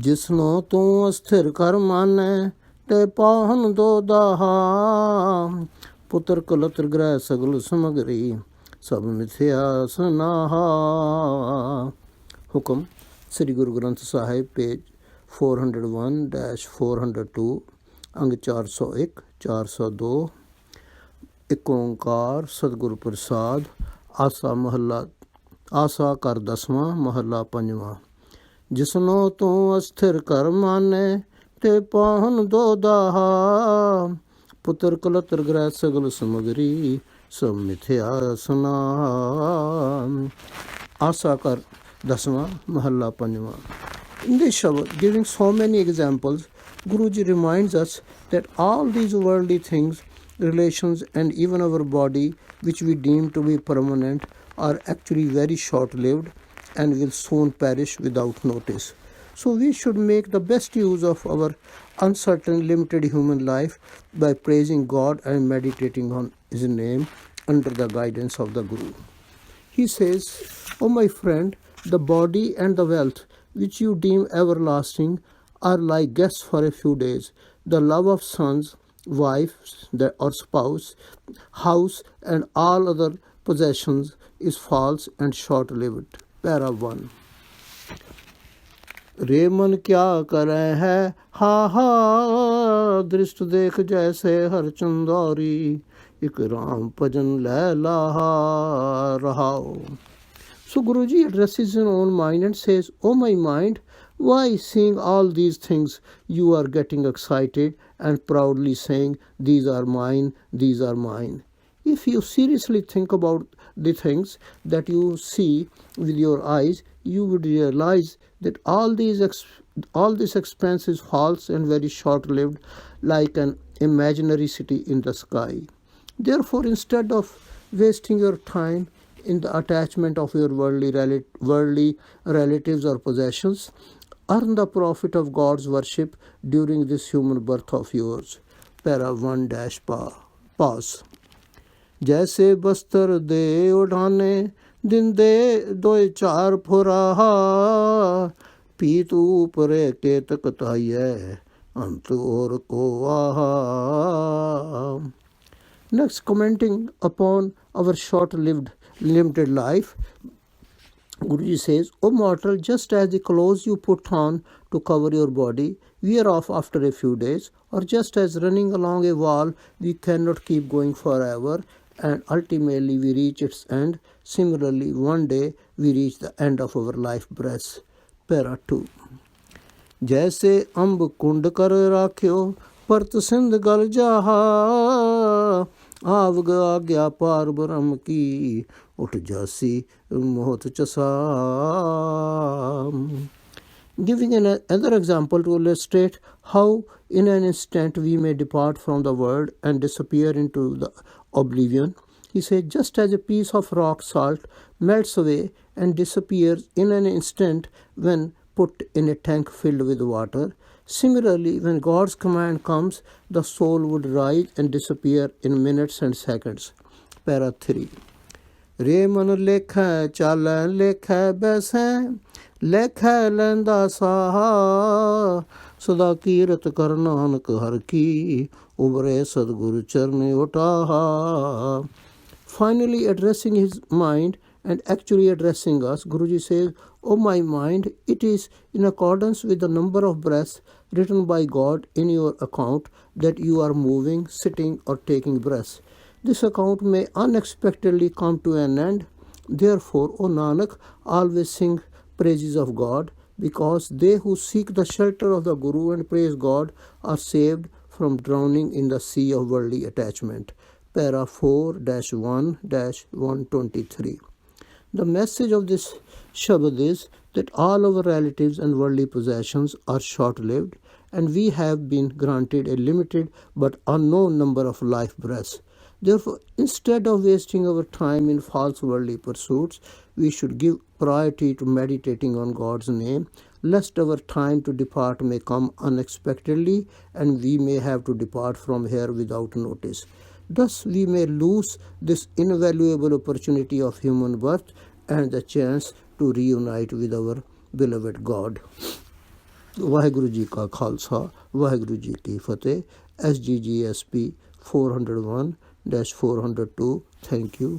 ਜਿਸਨੂੰ ਤੂੰ ਅਸਥਿਰ ਕਰ ਮਾਨੈ ਤੇ ਪਾਹਨ ਦੋ ਦਾਹਾ ਪੁੱਤਰ ਕੁਲਤਰ ਗ੍ਰਹਿ ਸਗਲ ਸਮਗਰੀ ਸਭ ਮਿਥਿਆ ਸੁਨਾਹਾ। ਹੁਕਮ ਸ੍ਰੀ ਗੁਰੂ ਗ੍ਰੰਥ ਸਾਹਿਬ ਪੇਜ 401-402 ਅੰਗ 401 402। ਇੱਕ ਓਂਕਾਰ ਸਤਿਗੁਰੂ ਪ੍ਰਸਾਦ। ਆਸਾ ਕਰ 10ਵਾਂ ਮਹੱਲਾ 5ਵਾਂ। ਜਿਸਨੂੰ ਤੂੰ ਅਸਥਿਰ ਕਰ ਮਾਨੈ ਤੇ ਪਾਹਨ ਦੋ ਦਾਹਾ ਪੁੱਤਰ ਕੁਲਤਰ ਗ੍ਰਹਿ ਸਗਲ ਸਮਗਰੀ ਸਭ ਮਿਥਿਆ ਸੁਨਾਹਾ। ਆਸਾ ਕਰ 10ਵਾਂ ਮਹੱਲਾ 5ਵਾਂ। In this Shabad, giving so many examples, Guruji reminds us that all these worldly things, relations and even our body, which we deem to be permanent, are actually very short-lived and will soon perish without notice. So we should make the best use of our uncertain, limited human life by praising God and meditating on His name under the guidance of the Guru. He says, "O my friend, the body and the wealth which you deem everlasting are like guests for a few days. The love of sons, wives or spouse, house and all other possessions is false and short-lived." Para 1. रे मन क्या करे है हा हा दृष्ट देख जैसे हर चंदौरी एक राम भजन लै लाहा रहाओ. So Guruji addresses his own mind and says, "O my mind, why seeing all these things you are getting excited and proudly saying, 'These are mine, these are mine'? If you seriously think about the things that you see with your eyes, you would realize that all this expense is false and very short-lived, like an imaginary city in the sky. Therefore, instead of wasting your time in the attachment of your worldly relatives or possessions, earn the profit of God's worship during this human birth of yours. Para 1-pause. जैसे बस्तर दे उठाने दिन दे दो चार फुराहा पीत ऊपरे के तकताइए अंत और को आहा. Next, commenting upon our short-lived, limited life, Guruji says, "O mortal, just as the clothes you put on to cover your body wear off after a few days, or just as running along a wall we cannot keep going forever and ultimately we reach its end, similarly one day we reach the end of our life breath." Para 2. जैसे अम्ब कुंड कर राख्यो परत सिंध गल जाहा आवग आज्ञा पार ब्रह्म की उठ जासी मोहत चसा. Giving another example to illustrate how in an instant we may depart from the world and disappear into the oblivion, he said, just as a piece of rock salt melts away and disappears in an instant when put in a tank filled with water, similarly when God's command comes, the soul would rise and disappear in minutes and seconds. Para 3. रे मन लेखै चालै लेखै बैसै लेखै लैंदा साहा सदा कीरत कर नानक हर की उबरे सदगुरु चरण उठाहा. Finally, addressing his mind and actually addressing us, Guruji says, "O my mind, it is in accordance with the number of breaths written by God in your account that you are moving, sitting or taking breaths. This account may unexpectedly come to an end. Therefore, O Nanak, always sing praises of God, because they who seek the shelter of the Guru and praise God are saved from drowning in the sea of worldly attachment." Para 4-1-123. The message of this Shabad is that all our relatives and worldly possessions are short-lived, and we have been granted a limited but unknown number of life breaths. Therefore, instead of wasting our time in false worldly pursuits, we should give priority to meditating on God's name, lest our time to depart may come unexpectedly and we may have to depart from here without notice. Thus, we may lose this invaluable opportunity of human birth and the chance to reunite with our beloved God. Waheguru ji ਕਾ ਖਾਲਸਾ, ਵਾਹਿਗੁਰੂ ਜੀ ਕੀ ਫਤਿਹ। SGGSP 401-402। Thank you.